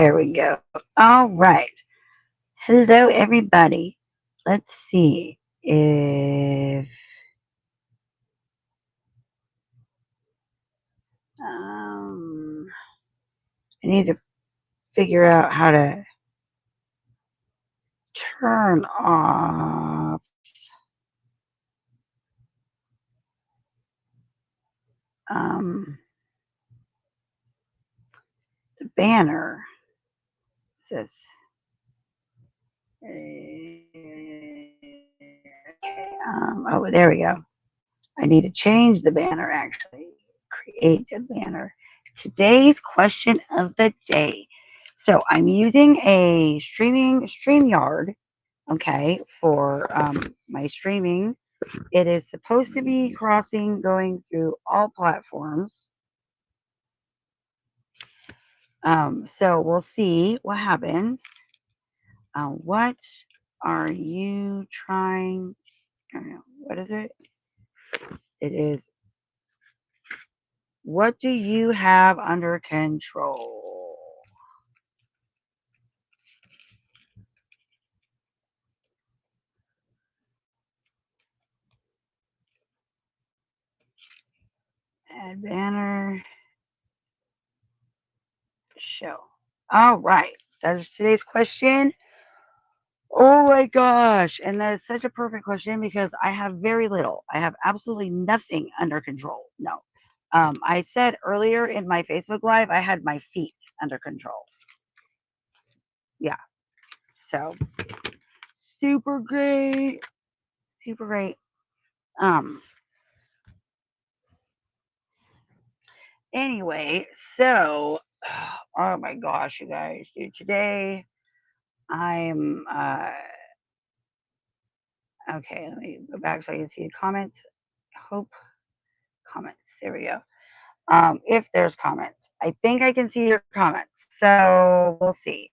There we go. All right. Hello, everybody. Let's see if um, I need to figure out how to turn off um, the banner. It says, okay, oh, there we go. I need to change the banner actually. Create a banner. Today's question of the day. So I'm using a StreamYard, okay, for my streaming. It is supposed to be going through all platforms. So we'll see what happens. What are you trying? I don't know. What is it? It is. What do you have under control? Add banner. Show. All right. That is today's question. Oh my gosh. And that is such a perfect question because I have very little. I have absolutely nothing under control. No. I said earlier in my Facebook Live, I had my feet under control. Yeah. So super great. Super great. Um, anyway, so oh my gosh, you guys, dude, today I'm okay, let me go back so I can see the comments. Hope comments. There we go. If there's comments. I think I can see your comments. So we'll see.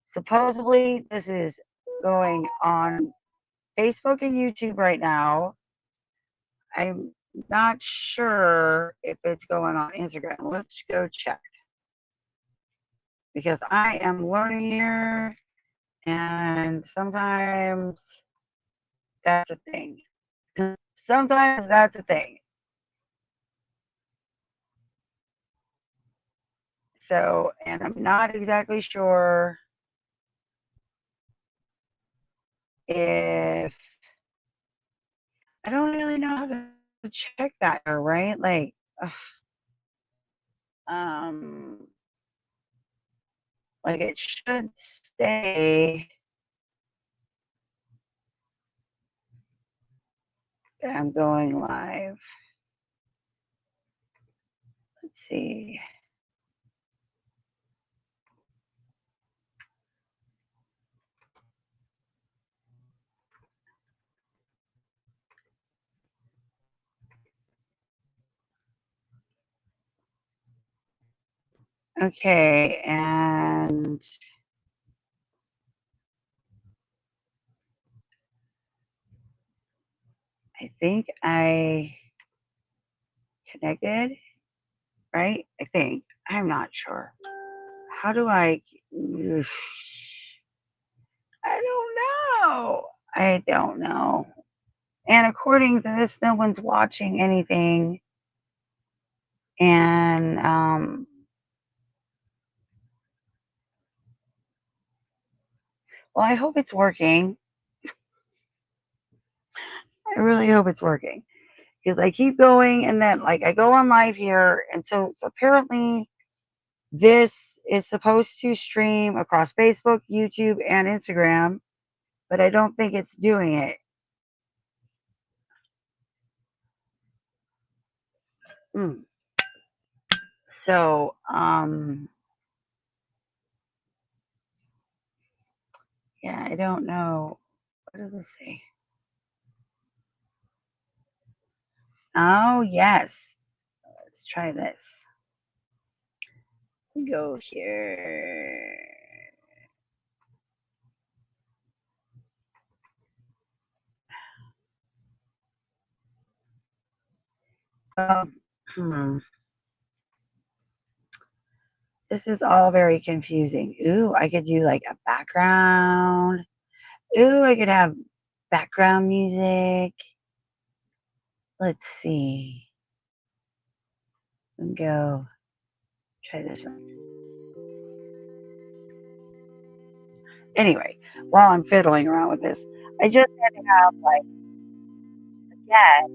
Supposedly this is going on Facebook and YouTube right now. I'm not sure if it's going on Instagram. Let's go check. Because I am learning here and sometimes that's a thing. Sometimes that's a thing. So, and I'm not exactly sure if I don't really know how to check that, right? Like, um, like it should say that I'm going live. Let's see. Okay, and I think I connected, right? I think. I'm not sure. How do I? I don't know. I don't know. And according to this, no one's watching anything. And well, I hope it's working. I really hope it's working because I keep going, and then like I go on live here, and so apparently this is supposed to stream across Facebook, YouTube, and Instagram, but I don't think it's doing it. Mm. So, yeah, I don't know. What does it say? Oh, yes. Let's try this. Go here. Um, hmm. This is all very confusing. Ooh, I could do like a background. Ooh, I could have background music. Let's see. And go try this one. Anyway, while I'm fiddling around with this, I just had to have like again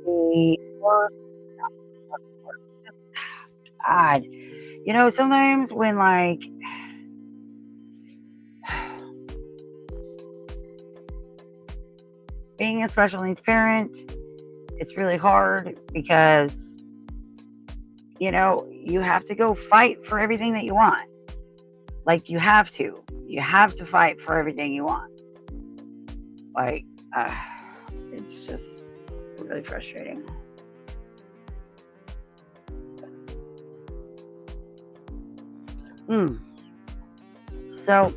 the worst God. Sometimes when like being a special needs parent, it's really hard because you have to go fight for everything that you want. Like you have to. You have to fight for everything you want. Like, it's just really frustrating. So,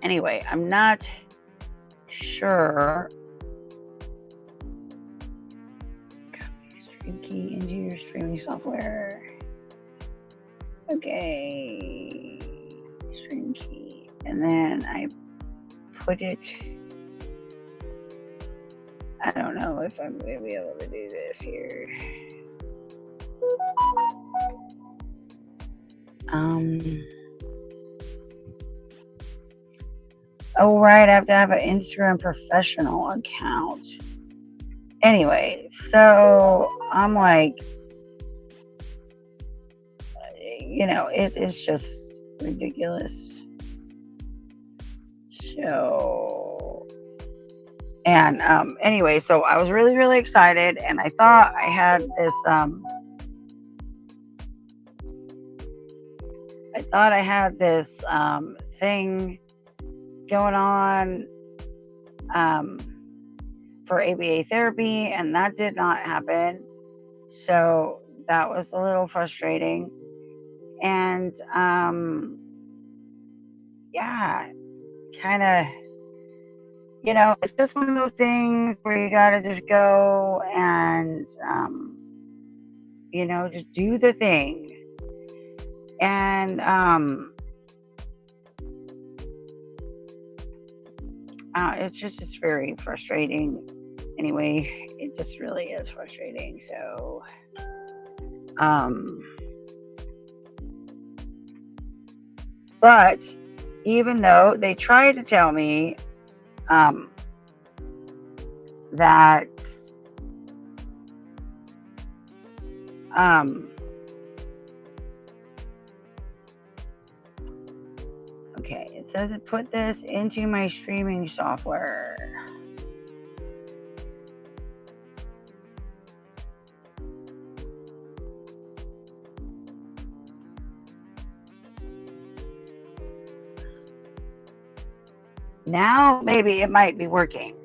anyway, I'm not sure. Copy stream key into your streaming software. Okay. Stream key. And then I put it. I don't know if I'm going to be able to do this here. Oh, right. I have to have an Instagram professional account. Anyway, so I'm like, it is just ridiculous. So, and anyway, so I was really, really excited, and I thought I had this thing going on for ABA therapy, and that did not happen. So that was a little frustrating. And yeah, kind of, it's just one of those things where you gotta just go and just do the thing. And it's just very frustrating. Anyway, it just really is frustrating. So but even though they tried to tell me that okay, it says it put this into my streaming software. Now maybe it might be working.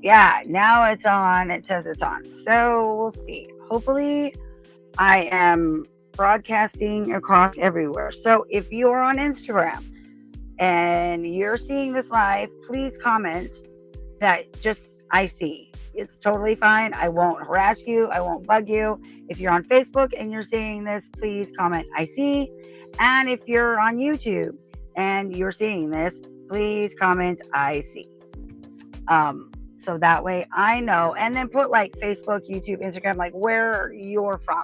Yeah, now it's on. It says it's on. So we'll see. Hopefully I am broadcasting across everywhere. So if you're on Instagram and you're seeing this live, please comment that just I see. It's totally fine. I won't harass you. I won't bug you. If you're on Facebook and you're seeing this, please comment I see. And if you're on YouTube and you're seeing this, please comment I see. So that way I know, and then put like Facebook, YouTube, Instagram, like where you're from.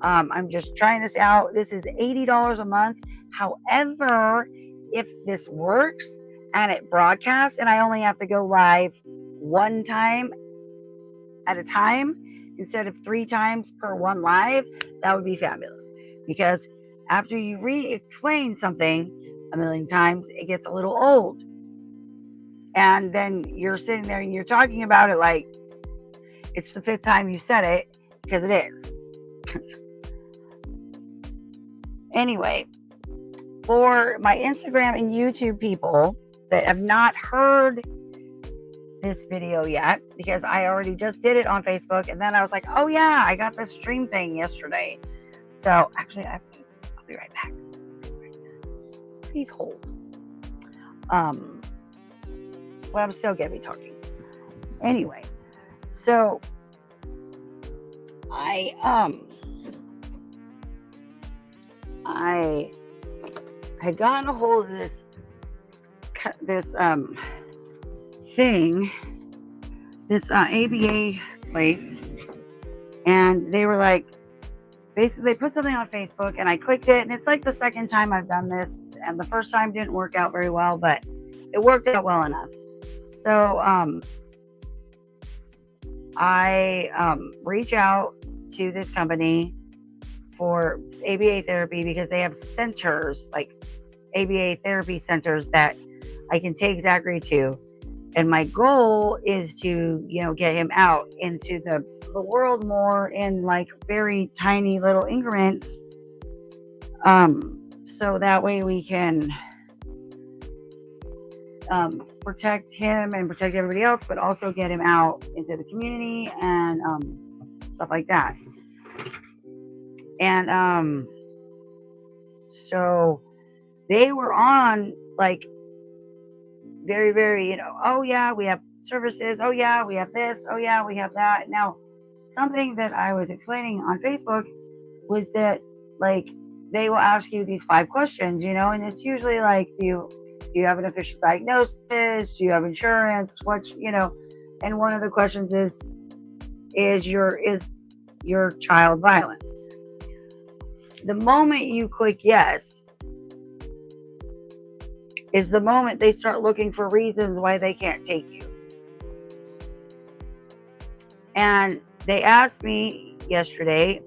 I'm just trying this out. This is $80 a month. However, if this works and it broadcasts and I only have to go live one time at a time instead of 3 times per one live, that would be fabulous. Because after you re-explain something a million times, it gets a little old. And then you're sitting there and you're talking about it like it's the 5th time you said it, because it is. Anyway, for my Instagram and YouTube people that have not heard this video yet, because I already just did it on Facebook, and then I was like, oh yeah, I got the stream thing yesterday. So actually, I'll be right back. Please hold. But I'm still gonna be talking. Anyway, so I I had gotten a hold of this thing, this ABA place, and they were like, basically they put something on Facebook, and I clicked it, and it's like the second time I've done this, and the first time didn't work out very well, but it worked out well enough. So I reach out to this company for ABA therapy because they have centers, like ABA therapy centers that I can take Zachary to. And my goal is to, get him out into the world more in like very tiny little increments. So that way we can protect him and protect everybody else, but also get him out into the community and stuff like that. And so they were on like very, very, oh yeah, we have services. Oh yeah, we have this. Oh yeah, we have that. Now, something that I was explaining on Facebook was that like they will ask you these 5 questions, and it's usually like, do you have an official diagnosis? Do you have insurance? And one of the questions is your child violent? The moment you click yes is the moment they start looking for reasons why they can't take you. And they asked me yesterday,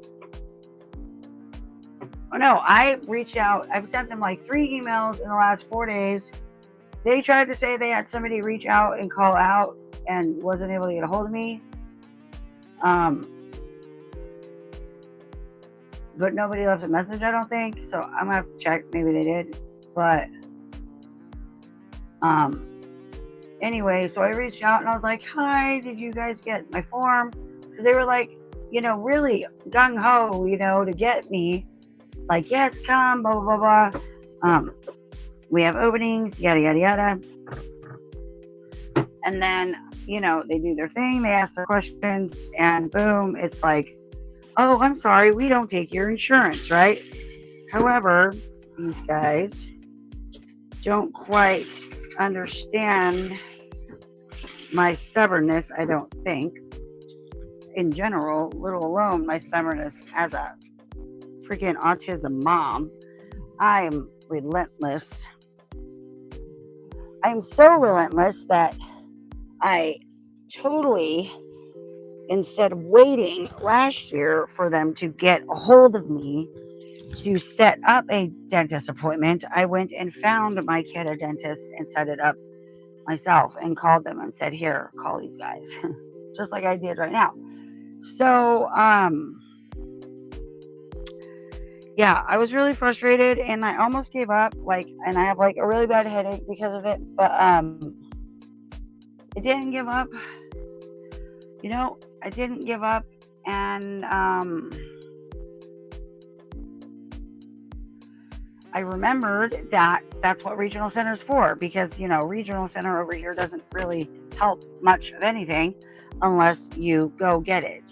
I reached out. I've sent them like 3 emails in the last 4 days. They tried to say they had somebody reach out and call out and wasn't able to get a hold of me. But nobody left a message, I don't think. So I'm going to have to check. Maybe they did. But anyway, so I reached out and I was like, hi, did you guys get my form? Because they were like, really gung-ho, to get me. Like, yes, come, blah, blah, blah, blah. We have openings, yada, yada, yada. And then, they do their thing. They ask their questions and boom, it's like, oh, I'm sorry, we don't take your insurance, right? However, these guys don't quite understand my stubbornness, I don't think. In general, let alone my stubbornness as a freaking autism mom. I am relentless. I am so relentless that I totally, instead of waiting last year for them to get a hold of me to set up a dentist appointment, I went and found my kid a dentist and set it up myself and called them and said, here, call these guys. Just like I did right now. So, yeah, I was really frustrated and I almost gave up, and I have like a really bad headache because of it, but I didn't give up. I didn't give up, and I remembered that that's what regional center is for, because regional center over here doesn't really help much of anything unless you go get it.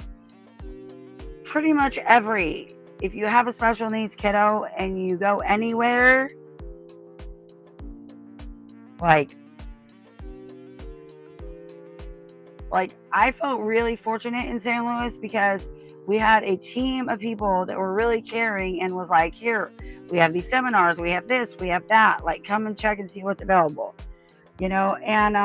Pretty much if you have a special needs kiddo and you go anywhere, like I felt really fortunate in St. Louis because we had a team of people that were really caring and was like, here, we have these seminars, we have this, we have that, like come and check and see what's available, and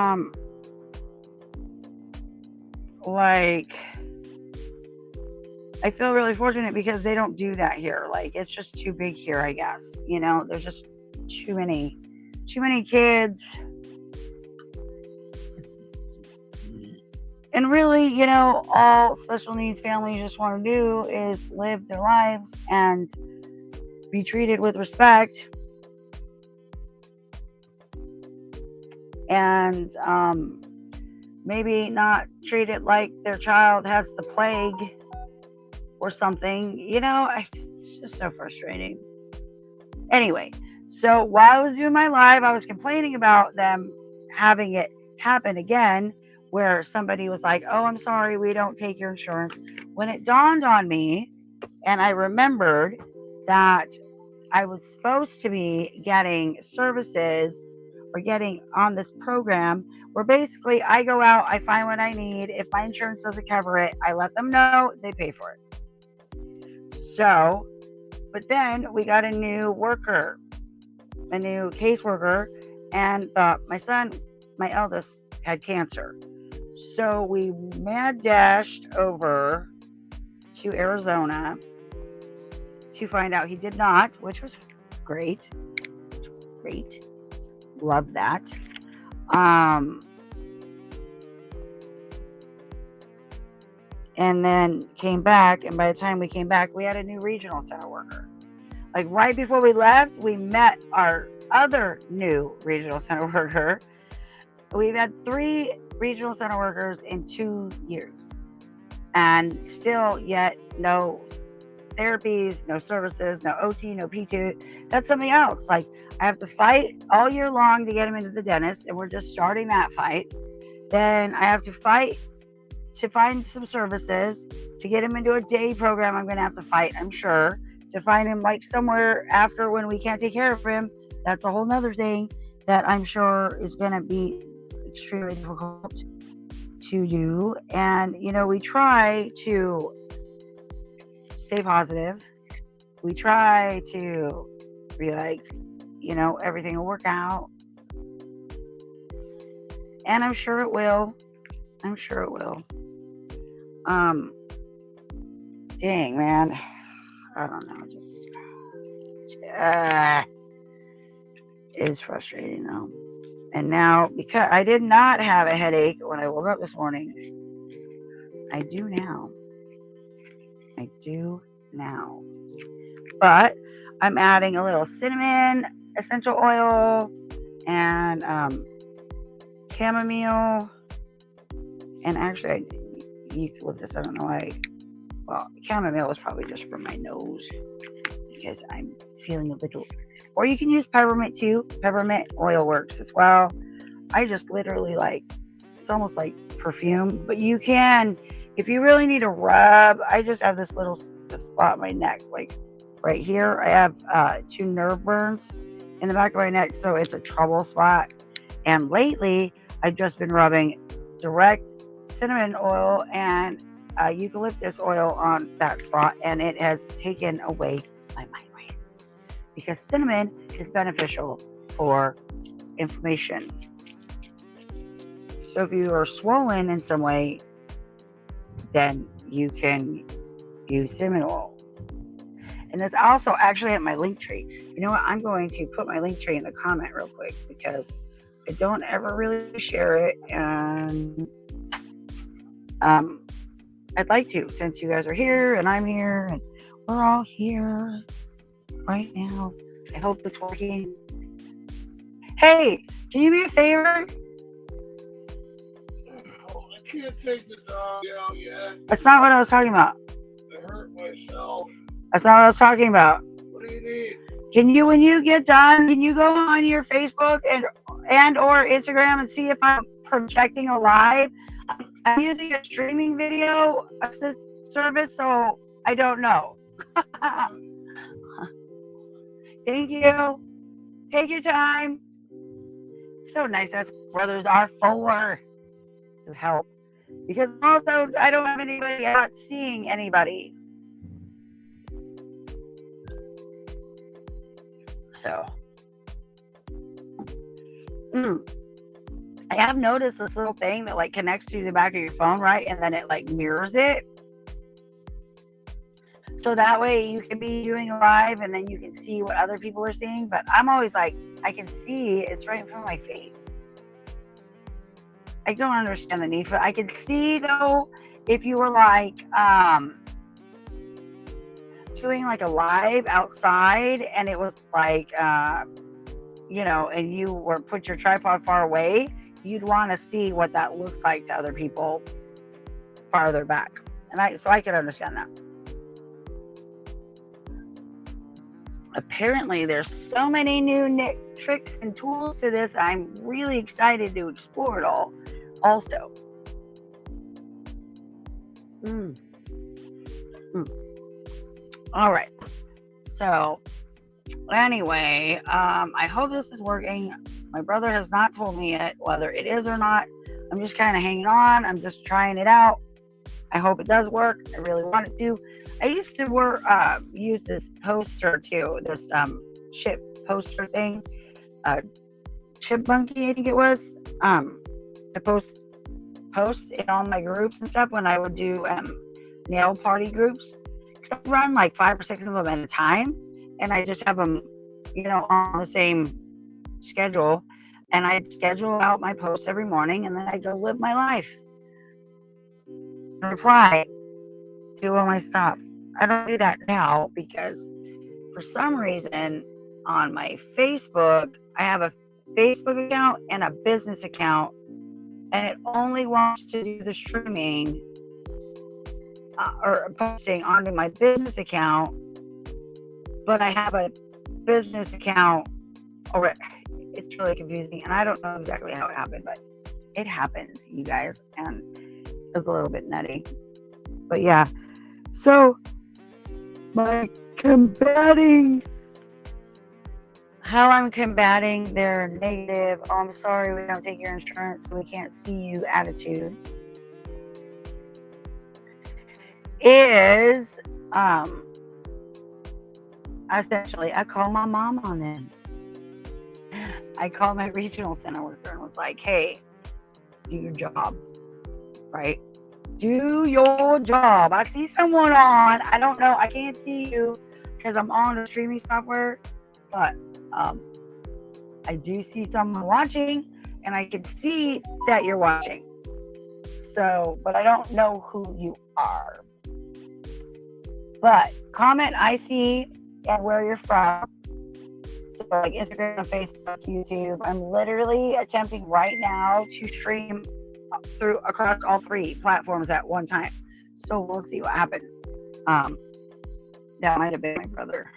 I feel really fortunate because they don't do that here. Like, it's just too big here, I guess. There's just too many kids. And really, all special needs families just want to do is live their lives and be treated with respect. And maybe not treat it like their child has the plague or something. It's just so frustrating. Anyway, so while I was doing my live, I was complaining about them having it happen again, where somebody was like, oh, I'm sorry, we don't take your insurance. When it dawned on me, and I remembered that I was supposed to be getting services or getting on this program where basically I go out, I find what I need. If my insurance doesn't cover it, I let them know, they pay for it. So, but then we got a new caseworker, and my son, my eldest, had cancer. So we mad dashed over to Arizona to find out he did not, which was great. Great. Love that. And then came back, and by the time we came back, we had a new regional center worker. Like right before we left, we met our other new regional center worker. We've had 3 regional center workers in 2 years, and still yet no therapies, no services, no OT, no PT. That's something else. Like I have to fight all year long to get him into the dentist, and we're just starting that fight. Then I have to fight to find some services to get him into a day program. I'm going to have to fight, I'm sure, to find him like somewhere after when we can't take care of him. That's a whole nother thing that I'm sure is going to be extremely difficult to do. And, we try to stay positive. We try to be like, everything will work out. And I'm sure it will. Dang, man. I don't know. Just it is frustrating though. And now, because I did not have a headache when I woke up this morning, I do now. But I'm adding a little cinnamon essential oil and chamomile, and actually eucalyptus. I don't know why. Well, chamomile was probably just for my nose because I'm feeling a little. Or you can use peppermint too. Peppermint oil works as well. I just literally it's almost like perfume, but you can, if you really need a rub. I just have this spot on my neck, like right here. I have 2 nerve burns in the back of my neck, so it's a trouble spot. And lately, I've just been rubbing direct cinnamon oil and eucalyptus oil on that spot, and it has taken away my migraines because cinnamon is beneficial for inflammation. So if you are swollen in some way, then you can use cinnamon oil. And that's also actually at my link tree. You know what? I'm going to put my link tree in the comment real quick because I don't ever really share it, and I'd like to, since you guys are here and I'm here and we're all here right now. I hope it's working. Hey, can you do me a favor? I can't take the dog out yet. That's not what I was talking about. I hurt myself. That's not what I was talking about. What do you need? Can you, when you get done, can you go on your Facebook and or Instagram and see if I'm projecting a live? I'm using a streaming video assist service, so I don't know. Thank you. Take your time. So nice. That's what brothers are for, to help. Because also, I don't have anybody out seeing anybody. So, I have noticed this little thing that connects to the back of your phone, right? And then it mirrors it. So that way you can be doing a live and then you can see what other people are seeing. But I'm always I can see it's right in front of my face. I don't understand the need for it. I can see though, if you were doing a live outside and it was and you were put your tripod far away, you'd want to see what that looks like to other people farther back. And so I can understand that. Apparently there's so many new tricks and tools to this. I'm really excited to explore it all also. All right. So Anyway, I hope this is working. My brother has not told me yet whether it is or not. I'm just kind of hanging on. I'm just trying it out. I hope it does work. I really want it to. I used to use this poster too, this chip poster thing, uh, Chipmunky, I think it was, to post in all my groups and stuff when I would do nail party groups. Because I run like 5 or 6 of them at a time, and I just have them, on the same schedule. And I schedule out my posts every morning, and then I go live my life. Reply to all my stuff. I don't do that now because for some reason on my Facebook, I have a Facebook account and a business account, and it only wants to do the streaming or posting onto my business account, but I have a business account already. It's really confusing, and I don't know exactly how it happened, but it happened, you guys, and it's a little bit nutty. But yeah, so how I'm combating their negative, oh, I'm sorry, we don't take your insurance, so we can't see you attitude, is essentially I call my mom on them. I called my regional center worker and was like, hey, do your job, right? Do your job. I see someone on. I don't know. I can't see you because I'm on the streaming software, but I do see someone watching, and I can see that you're watching. So, but I don't know who you are. But comment I see and where you're from. So like Instagram, Facebook, YouTube. I'm literally attempting right now to stream across all 3 platforms at one time. So we'll see what happens. That might have been my brother.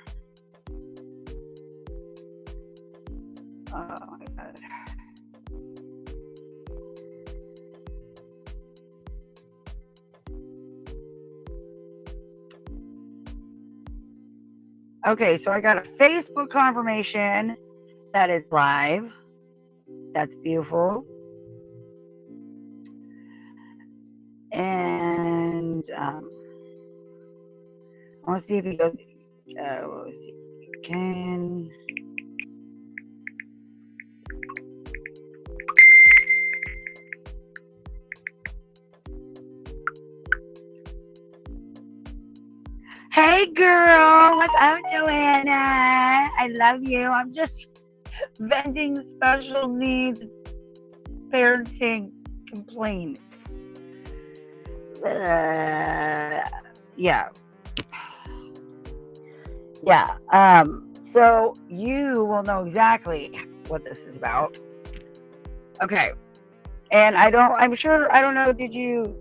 Oh my God. Okay, so I got a Facebook confirmation that it's live. That's beautiful. And I want to see if you go. Let's see. Can. Hey girl, what's up, Joanna? I love you. I'm just venting special needs parenting complaints. Yeah. So you will know exactly what this is about. Okay. And I don't know,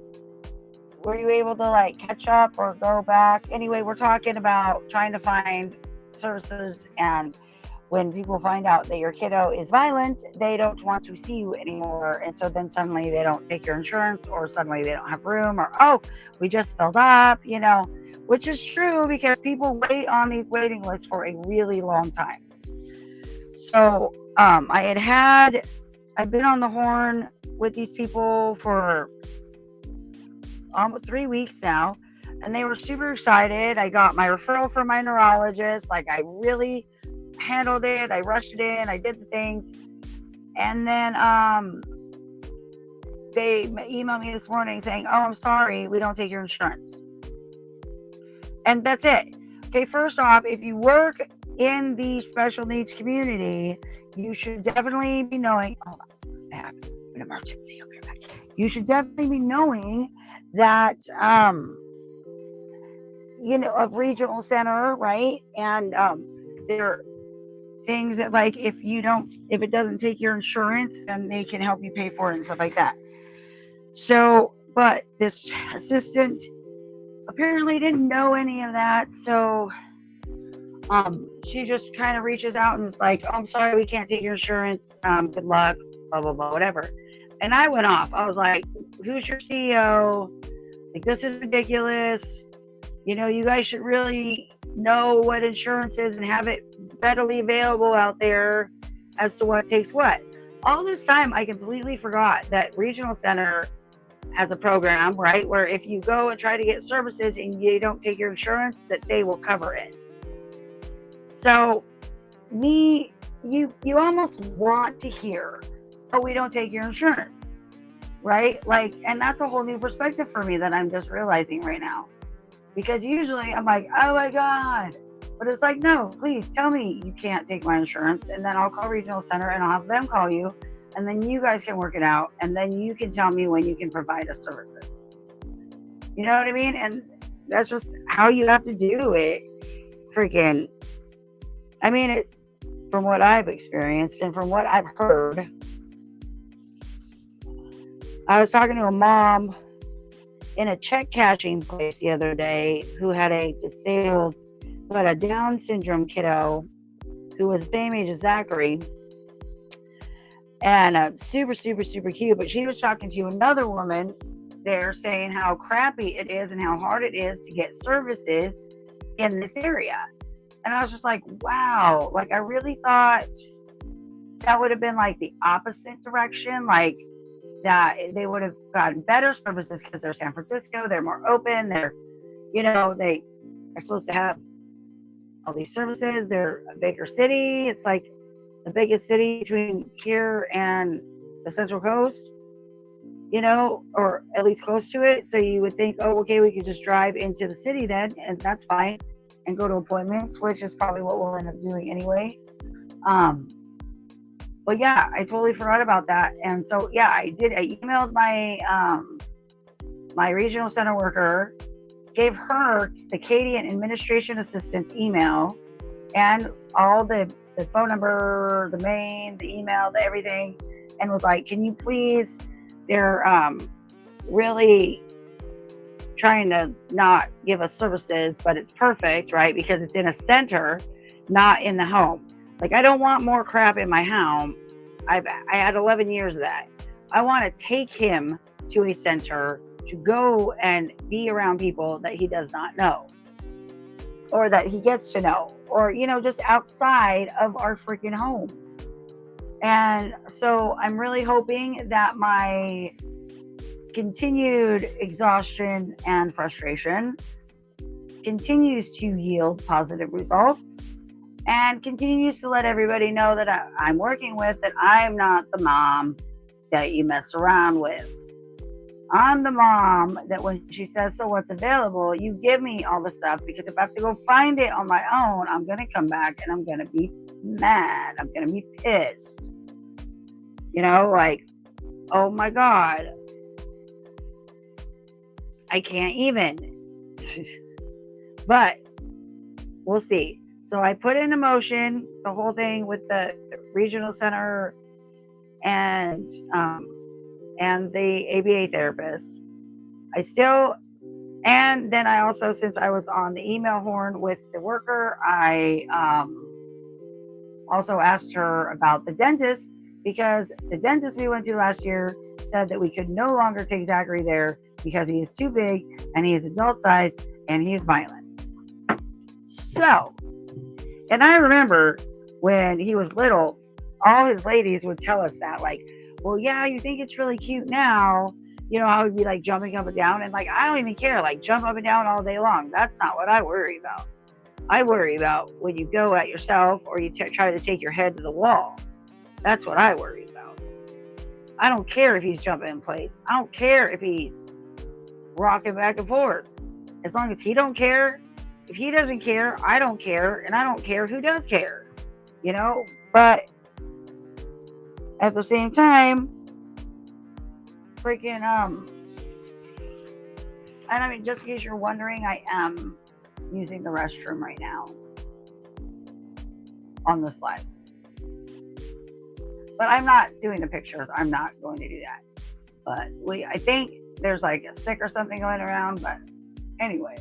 were you able to like catch up or go back? Anyway, we're talking about trying to find services, and when people find out that your kiddo is violent, they don't want to see you anymore. And so then suddenly they don't take your insurance, or suddenly they don't have room, or, oh, we just filled up, which is true because people wait on these waiting lists for a really long time. So I've been on the horn with these people for almost 3 weeks now, and they were super excited. I got my referral from my neurologist. Like, I really handled it. I rushed it in. I did the things. And then they emailed me this morning saying, oh, I'm sorry, we don't take your insurance. And that's it. Okay, first off, if you work in the special needs community, you should definitely be knowing, hold on, I have an emergency. Okay, back. You should definitely be knowing that of regional center, right? And there are things that, like, if it doesn't take your insurance, then they can help you pay for it and stuff like that. So, but this assistant apparently didn't know any of that, so she just kind of reaches out and is like, oh, I'm sorry, we can't take your insurance, good luck, blah blah blah, whatever. And I went off. I was like, who's your CEO? Like, this is ridiculous. You guys should really know what insurance is and have it readily available out there as to what takes what. All this time, I completely forgot that Regional Center has a program, right, where if you go and try to get services and you don't take your insurance, that they will cover it. So, you almost want to hear, oh, we don't take your insurance, right? Like, and that's a whole new perspective for me that I'm just realizing right now. Because usually I'm like, oh my God. But it's like, no, please tell me you can't take my insurance. And then I'll call Regional Center and I'll have them call you. And then you guys can work it out. And then you can tell me when you can provide us services. You know what I mean? And that's just how you have to do it. Freaking, I mean, from what I've experienced and from what I've heard, I was talking to a mom in a check cashing place the other day who had a Down syndrome kiddo who was the same age as Zachary, and super, super, super cute. But she was talking to another woman there saying how crappy it is and how hard it is to get services in this area. And I was just like, wow, like I really thought that would have been like the opposite direction, like that they would have gotten better services because they're San Francisco, they're more open, they're, they are supposed to have all these services, they're a bigger city, it's like the biggest city between here and the Central Coast, or at least close to it. So you would think, oh, okay, we could just drive into the city then, and that's fine, and go to appointments, which is probably what we'll end up doing anyway. But yeah, I totally forgot about that. And so, yeah, I emailed my my Regional Center worker, gave her the Cadian administration assistant's email and all the phone number, the main, the email, the everything, and was like, can you please, they're really trying to not give us services, but it's perfect, right? Because it's in a center, not in the home. Like, I don't want more crap in my home. I had 11 years of that. I want to take him to a center to go and be around people that he does not know, or that he gets to know, or, just outside of our freaking home. And so I'm really hoping that my continued exhaustion and frustration continues to yield positive results, and continues to let everybody know that I'm working with, that I'm not the mom that you mess around with. I'm the mom that when she says, so what's available, you give me all the stuff, because if I have to go find it on my own, I'm going to come back and I'm going to be mad. I'm going to be pissed. Like, oh my God, I can't even. But we'll see. So I put into motion the whole thing with the Regional Center and the ABA therapist. And then I also, since I was on the email horn with the worker, I also asked her about the dentist, because the dentist we went to last year said that we could no longer take Zachary there because he is too big and he is adult sized and he is violent. So, and I remember when he was little, all his ladies would tell us that, like, well, yeah, you think it's really cute now. I would be like jumping up and down, and like, I don't even care, like jump up and down all day long. That's not what I worry about. I worry about when you go at yourself or you try to take your head to the wall. That's what I worry about. I don't care if he's jumping in place. I don't care if he's rocking back and forth. As long as he don't care. If he doesn't care, I don't care, and I don't care who does care, But at the same time, freaking, and I mean, just in case you're wondering, I am using the restroom right now on the slide. But I'm not doing the pictures. I'm not going to do that. But I think there's like a sick or something going around, but anyway.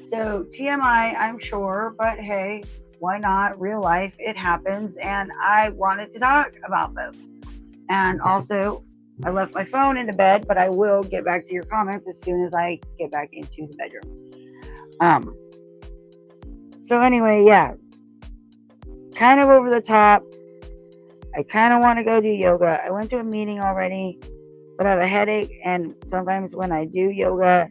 So TMI, I'm sure, but hey, why not? Real life, it happens. And I wanted to talk about this. And also, I left my phone in the bed, but I will get back to your comments as soon as I get back into the bedroom. So anyway, yeah. kind of over the top. I kind of want to go do yoga. I went to a meeting already, but I have a headache. And sometimes when I do yoga,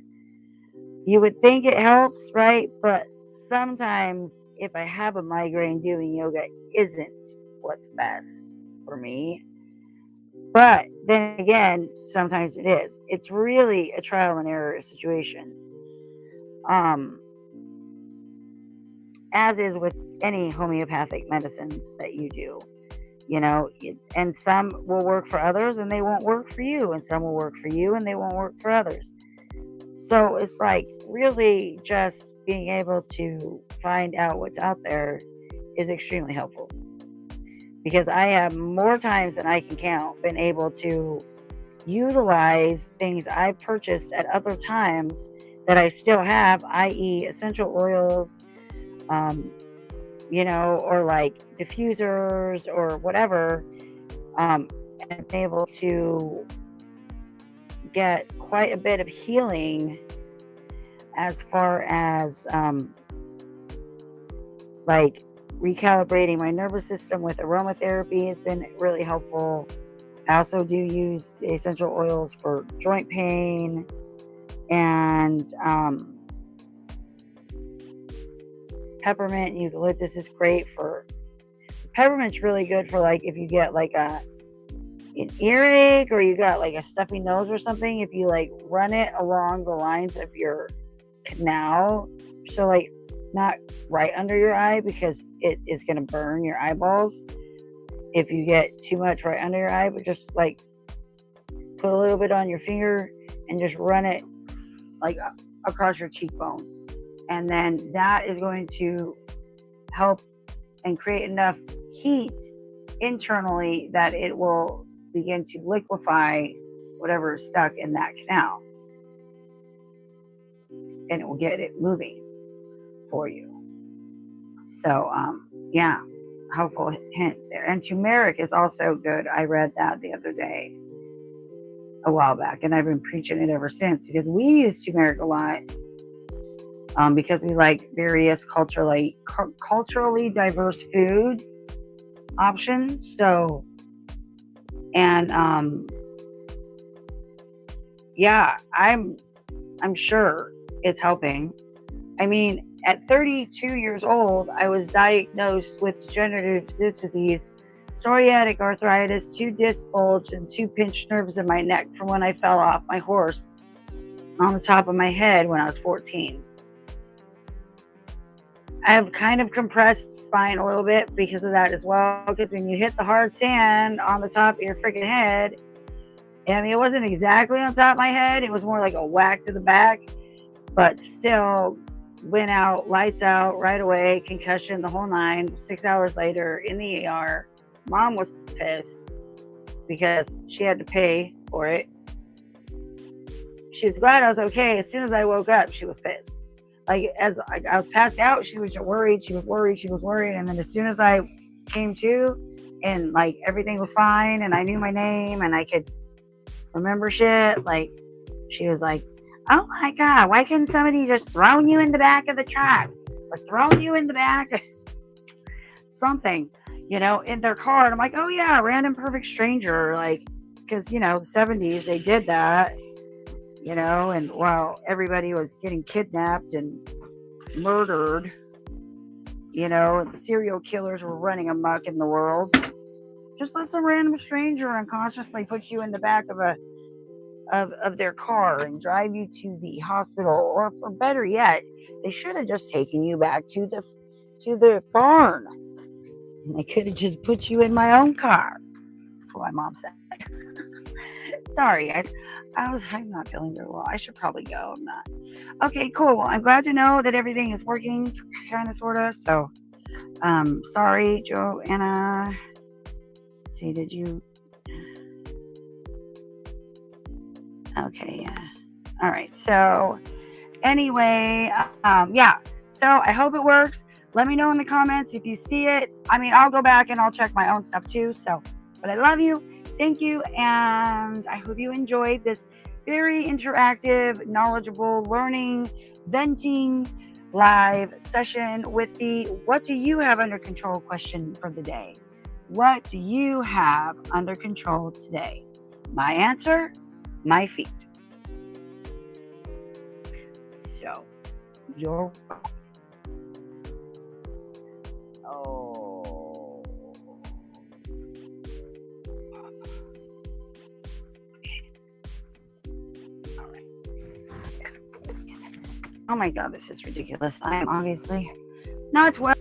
you would think it helps, right? But sometimes if I have a migraine, doing yoga isn't what's best for me. But then again, sometimes it is. It's really a trial and error situation. Um, as is with any homeopathic medicines that you do. And some will work for others and they won't work for you, and some will work for you and they won't work for others. So it's like really just being able to find out what's out there is extremely helpful, because I have more times than I can count been able to utilize things I purchased at other times that I still have, i.e., essential oils, um, or like diffusers or whatever, and been able to get quite a bit of healing as far as like recalibrating my nervous system with aromatherapy has been really helpful. I also do use the essential oils for joint pain, and peppermint and eucalyptus is great for. Peppermint's really good for like if you get like an earache or you got like a stuffy nose or something. If you like run it along the lines of your canal, so like not right under your eye, because it is going to burn your eyeballs if you get too much right under your eye, but just like put a little bit on your finger and just run it like across your cheekbone, and then that is going to help and create enough heat internally that it will begin to liquefy whatever is stuck in that canal, and it will get it moving for you. So yeah, helpful hint there. And turmeric is also good. I read that the other day, a while back, and I've been preaching it ever since, because we use turmeric a lot, because we like various culturally diverse food options. So, and yeah, I'm sure it's helping. I mean, at 32 years old, I was diagnosed with degenerative disc disease, psoriatic arthritis, 2 disc bulges, and 2 pinched nerves in my neck from when I fell off my horse on the top of my head when I was 14. I have kind of compressed spine a little bit because of that as well, because when you hit the hard sand on the top of your freaking head, I mean, it wasn't exactly on top of my head, it was more like a whack to the back, but still went out, lights out right away, concussion, the whole 9. 6 hours later in the ER. Mom was pissed because she had to pay for it. She was glad I was okay. As soon as I woke up, she was pissed. Like, as I was passed out, she was worried. She was worried. And then as soon as I came to, and like everything was fine, and I knew my name, and I could remember shit, like, she was like, "Oh my God, why couldn't somebody just throw you in the back of the truck, or throw you in the back of something, in their car?" And I'm like, "Oh yeah, random perfect stranger," like, because the 70s they did that, and while everybody was getting kidnapped and murdered, and serial killers were running amok in the world, just let some random stranger unconsciously put you in the back of their car and drive you to the hospital, or better yet, they should have just taken you back to the barn, and they could have just put you in my own car. That's what my mom said. Sorry, guys. I'm not feeling very well. I should probably go. I'm not. Okay, cool. Well, I'm glad to know that everything is working, kind of, sort of. So, sorry, Joanna. Let's see, did you? Okay, yeah. All right. So, anyway, yeah. So I hope it works. Let me know in the comments if you see it. I mean, I'll go back and I'll check my own stuff too. So, but I love you. Thank you. And I hope you enjoyed this very interactive, knowledgeable, learning, venting, live session with the what do you have under control question for the day. What do you have under control today? My answer, my feet. So, you're oh. All right. Oh my God, this is ridiculous. I am obviously not well.